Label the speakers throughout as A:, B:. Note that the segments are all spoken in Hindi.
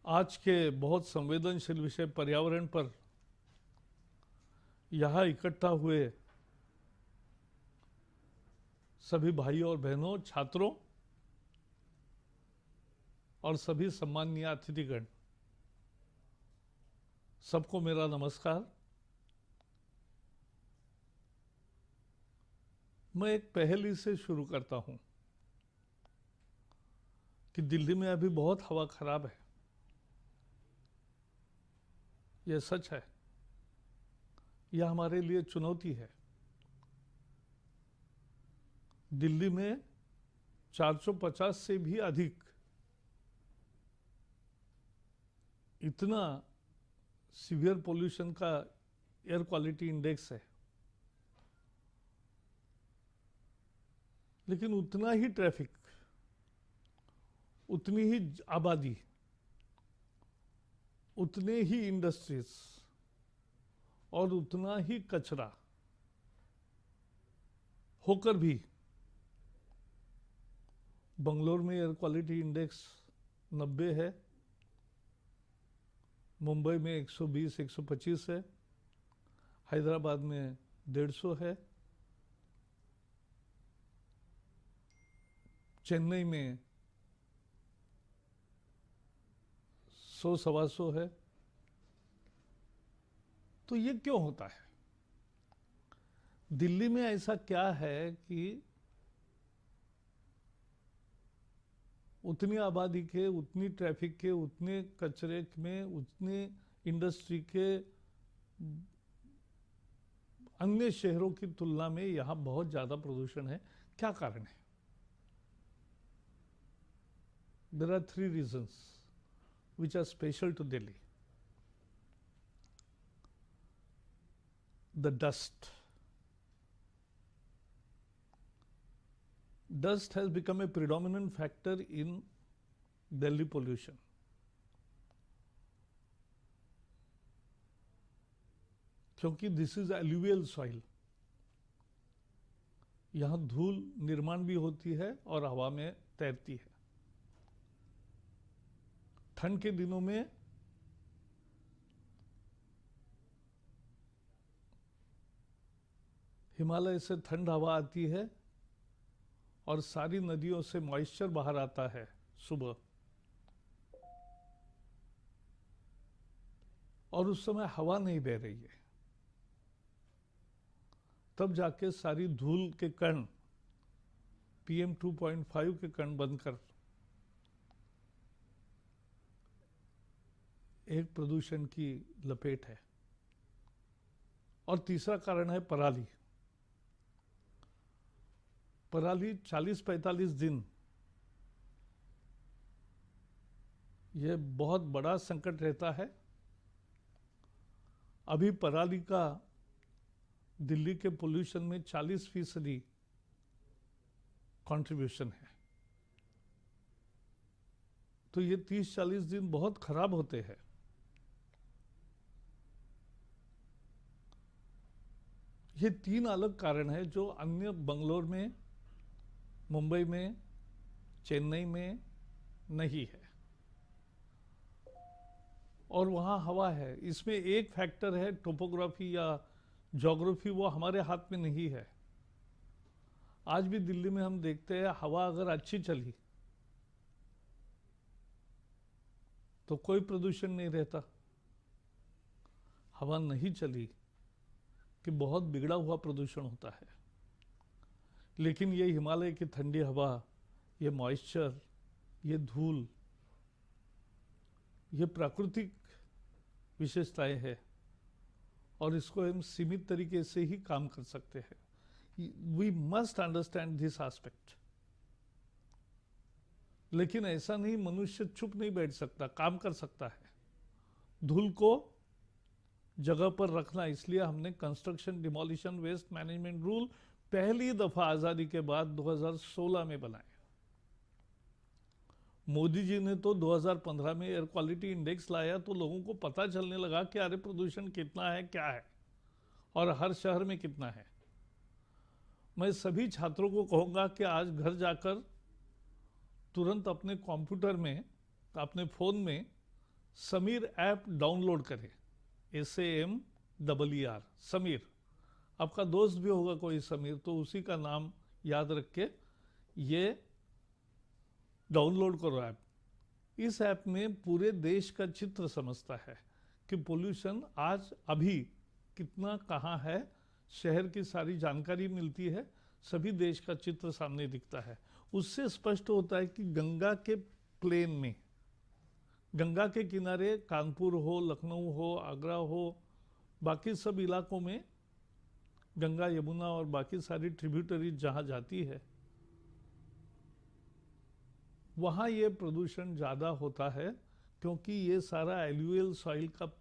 A: आज के बहुत संवेदनशील विषय पर्यावरण पर यहाँ इकट्ठा हुए सभी भाइयों और बहनों, छात्रों और सभी सम्माननीय अतिथिगण, सबको मेरा नमस्कार। मैं एक पहेली से शुरू करता हूं कि दिल्ली में अभी बहुत हवा खराब है। यह सच है, यह हमारे लिए चुनौती है। दिल्ली में 450 से भी अधिक इतना सीवियर पोल्यूशन का एयर क्वालिटी इंडेक्स है, लेकिन उतना ही ट्रैफिक, उतनी ही आबादी, उतने ही इंडस्ट्रीज और उतना ही कचरा होकर भी बंगलोर में एयर क्वालिटी इंडेक्स 90 है, मुंबई में 120-125 है, हैदराबाद में 150 है, चेन्नई में 100-125 है। तो ये क्यों होता है? दिल्ली में ऐसा क्या है कि उतनी आबादी के, उतनी ट्रैफिक के, उतने कचरे में, उतने इंडस्ट्री के अन्य शहरों की तुलना में यहां बहुत ज्यादा प्रदूषण है? क्या कारण है? There are 3 reasons which are special to Delhi. The dust. Dust has become a predominant factor in Delhi pollution. क्योंकि दिस इज एल्यूवियल सॉइल, यहां धूल निर्माण भी होती है और हवा में तैरती है। ठंड के दिनों में हिमालय से ठंड हवा आती है और सारी नदियों से मॉइस्चर बाहर आता है सुबह, और उस समय हवा नहीं बह रही है। तब जाके सारी धूल के कण, PM 2.5 के कण बनकर एक प्रदूषण की लपेट है। और तीसरा कारण है पराली। पराली 40-45 दिन यह बहुत बड़ा संकट रहता है। अभी पराली का दिल्ली के पोल्यूशन में 40% कंट्रीब्यूशन है। तो ये 30-40 दिन बहुत खराब होते हैं। ये 3 अलग कारण है जो अन्य बंगलोर में, मुंबई में, चेन्नई में नहीं है। और वहाँ हवा है। इसमें एक फैक्टर है टोपोग्राफी या ज्योग्राफी, वो हमारे हाथ में नहीं है। आज भी दिल्ली में हम देखते हैं, हवा अगर अच्छी चली तो कोई प्रदूषण नहीं रहता। हवा नहीं चली कि बहुत बिगड़ा हुआ प्रदूषण होता है। लेकिन ये हिमालय की ठंडी हवा, ये मॉइस्चर, ये धूल, ये प्राकृतिक विशेषताएं हैं और इसको हम सीमित तरीके से ही काम कर सकते हैं। We must understand this aspect. लेकिन ऐसा नहीं, मनुष्य चुप नहीं बैठ सकता, काम कर सकता है। धूल को जगह पर रखना, इसलिए हमने construction demolition waste management rule पहली दफा आजादी के बाद 2016 में बनाए। मोदी जी ने तो 2015 में एयर क्वालिटी इंडेक्स लाया तो लोगों को पता चलने लगा कि अरे प्रदूषण कितना है, क्या है और हर शहर में कितना है। मैं सभी छात्रों को कहूंगा कि आज घर जाकर तुरंत अपने कंप्यूटर में, अपने फोन में समीर ऐप डाउनलोड करें, SAMEER, समीर। आपका दोस्त भी होगा कोई समीर, तो उसी का नाम याद रख के ये डाउनलोड करो ऐप। इस ऐप में पूरे देश का चित्र समझता है कि पोल्यूशन आज अभी कितना कहाँ है, शहर की सारी जानकारी मिलती है, सभी देश का चित्र सामने दिखता है। उससे स्पष्ट होता है कि गंगा के प्लेन में, गंगा के किनारे कानपुर हो, लखनऊ हो, आगरा हो, बाकी सब इलाकों में गंगा, यमुना और बाकी सारी ट्रिब्यूटरी जहाँ जाती है, वहाँ ये प्रदूषण ज़्यादा होता है, क्योंकि ये सारा एल्यूवियल सॉइल का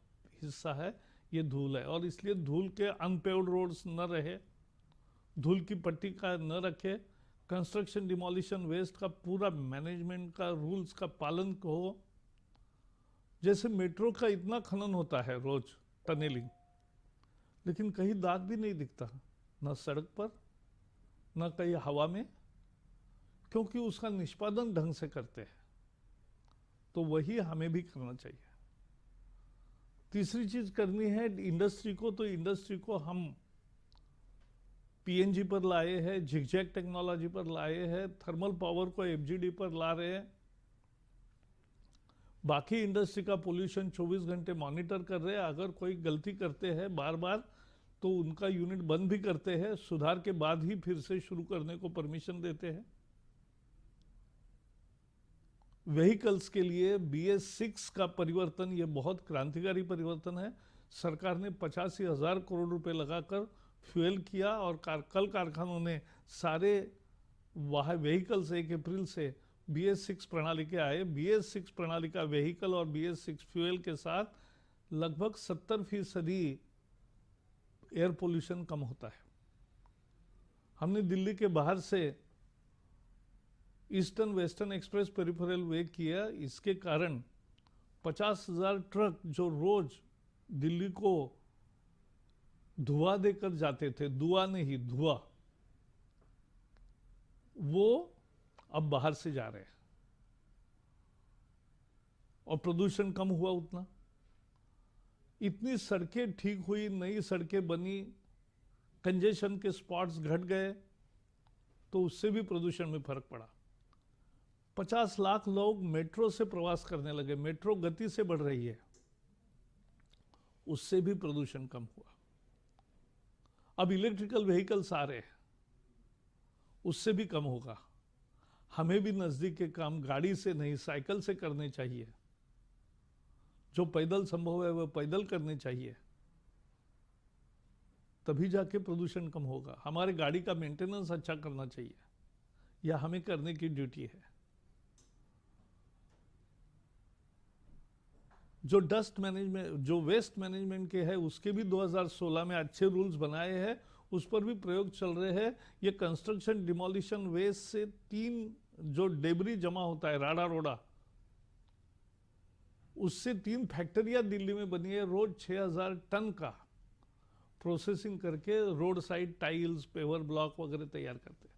A: हिस्सा है, ये धूल है। और इसलिए धूल के अनपेव्ड रोड्स न रहे, धूल की पट्टी का न रखे, कंस्ट्रक्शन डिमोलिशन वेस्ट का पूरा मैनेजमेंट का रूल्स का पालन हो। जैसे मेट्रो का इतना खनन होता है रोज, टनलिंग, लेकिन कहीं दाग भी नहीं दिखता, न सड़क पर न कहीं हवा में, क्योंकि उसका निष्पादन ढंग से करते हैं। तो वही हमें भी करना चाहिए। तीसरी चीज करनी है इंडस्ट्री को, तो इंडस्ट्री को हम PNG पर लाए हैं, झिगजैग टेक्नोलॉजी पर लाए हैं, थर्मल पावर को FGD पर ला रहे हैं। बाकी इंडस्ट्री का पोल्यूशन 24 घंटे मॉनिटर कर रहे हैं। अगर कोई गलती करते हैं बार बार तो उनका यूनिट बंद भी करते हैं, सुधार के बाद ही फिर से शुरू करने को परमिशन देते हैं। व्हीकल्स के लिए BS6 का परिवर्तन, ये बहुत क्रांतिकारी परिवर्तन है। सरकार ने 85,000 करोड़ रुपए लगाकर फ्यूल किया और कल कारखानों ने सारे व्हीकल्स 1 अप्रैल से BS6 प्रणाली के आए। BS6 प्रणाली का व्हीकल और BS6 फ्यूल के साथ लगभग 70% एयर पोल्यूशन कम होता है। हमने दिल्ली के बाहर से ईस्टर्न वेस्टर्न एक्सप्रेस पेरिफेरल वे किया। इसके कारण 50,000 ट्रक जो रोज दिल्ली को धुआं देकर जाते थे, धुआं नहीं धुआं, वो अब बाहर से जा रहे हैं और प्रदूषण कम हुआ उतना। इतनी सड़कें ठीक हुई, नई सड़कें बनी, कंजेशन के स्पॉट्स घट गए, तो उससे भी प्रदूषण में फर्क पड़ा। 50 लाख लोग मेट्रो से प्रवास करने लगे, मेट्रो गति से बढ़ रही है, उससे भी प्रदूषण कम हुआ। अब इलेक्ट्रिकल व्हीकल्स आ रहे हैं, उससे भी कम होगा। हमें भी नजदीक के काम गाड़ी से नहीं, साइकिल से करने चाहिए। जो पैदल संभव है वह पैदल करने चाहिए, तभी जाके प्रदूषण कम होगा। हमारे गाड़ी का मेंटेनेंस अच्छा करना चाहिए, यह हमें करने की ड्यूटी है। जो डस्ट मैनेजमेंट, जो वेस्ट मैनेजमेंट के है, उसके भी 2016 में अच्छे रूल्स बनाए हैं, उस पर भी प्रयोग चल रहे हैं। ये कंस्ट्रक्शन डिमोलिशन वेस्ट से 3 जो डेबरी जमा होता है, राडा रोडा, उससे 3 फैक्ट्रियां दिल्ली में बनी है। रोज 6,000 टन का प्रोसेसिंग करके road side tiles, paver block वगैरह तैयार करते हैं।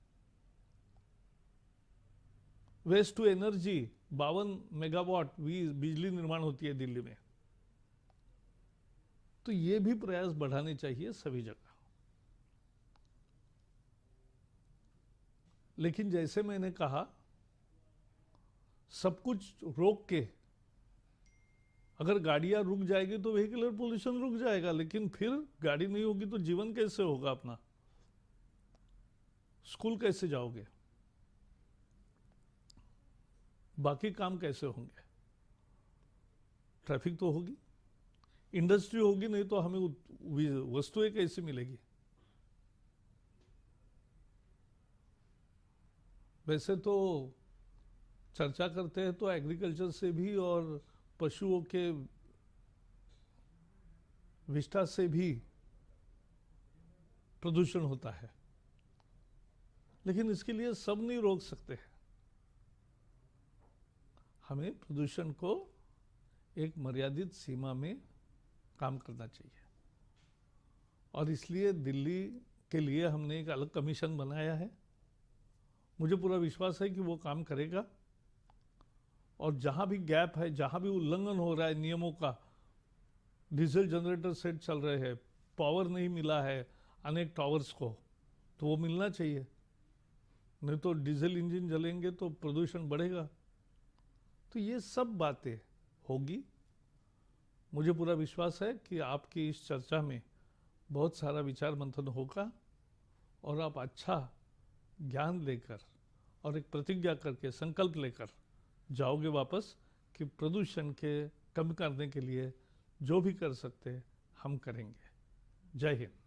A: वेस्ट टू एनर्जी 52 मेगावाट बिजली निर्माण होती है दिल्ली में। तो ये भी प्रयास बढ़ाने चाहिए सभी जगह। लेकिन जैसे मैंने कहा, सब कुछ रोक के अगर गाड़ियां रुक जाएगी तो व्हीकलर पोल्यूशन रुक जाएगा, लेकिन फिर गाड़ी नहीं होगी तो जीवन कैसे होगा अपना? स्कूल कैसे जाओगे? बाकी काम कैसे होंगे? ट्रैफिक तो होगी, इंडस्ट्री होगी, नहीं तो हमें वस्तुएं कैसे मिलेगी? वैसे तो चर्चा करते हैं तो एग्रीकल्चर से भी और पशुओं के विष्ठा से भी प्रदूषण होता है, लेकिन इसके लिए सब नहीं रोक सकते हैं। हमें प्रदूषण को एक मर्यादित सीमा में काम करना चाहिए, और इसलिए दिल्ली के लिए हमने एक अलग कमीशन बनाया है। मुझे पूरा विश्वास है कि वो काम करेगा। और जहां भी गैप है, जहां भी उल्लंघन हो रहा है नियमों का, डीजल जनरेटर सेट चल रहे हैं, पावर नहीं मिला है अनेक टावर्स को, तो वो मिलना चाहिए। नहीं तो डीजल इंजन जलेंगे तो प्रदूषण बढ़ेगा। तो ये सब बातें होगी। मुझे पूरा विश्वास है कि आपकी इस चर्चा में बहुत सारा विचार मंथन होगा और आप अच्छा ज्ञान लेकर और एक प्रतिज्ञा करके, संकल्प लेकर जाओगे वापस कि प्रदूषण के कम करने के लिए जो भी कर सकते हैं हम करेंगे। जय हिंद।